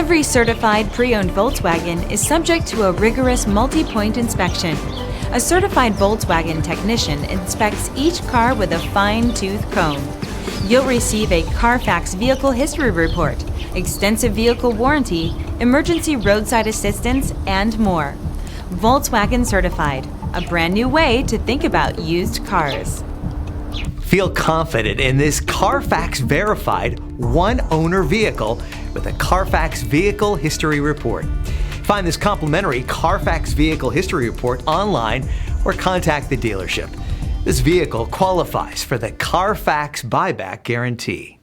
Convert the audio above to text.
Every certified pre-owned Volkswagen is subject to a rigorous multi-point inspection. A certified Volkswagen technician inspects each car with a fine-tooth comb. You'll receive a CARFAX vehicle history report, extensive vehicle warranty, emergency roadside assistance, and more. Volkswagen Certified, a brand new way to think about used cars. Feel confident in this CARFAX verified one-owner vehicle with a CARFAX Vehicle History Report. Find this complimentary CARFAX Vehicle History Report online or contact the dealership. This vehicle qualifies for the CARFAX Buyback Guarantee.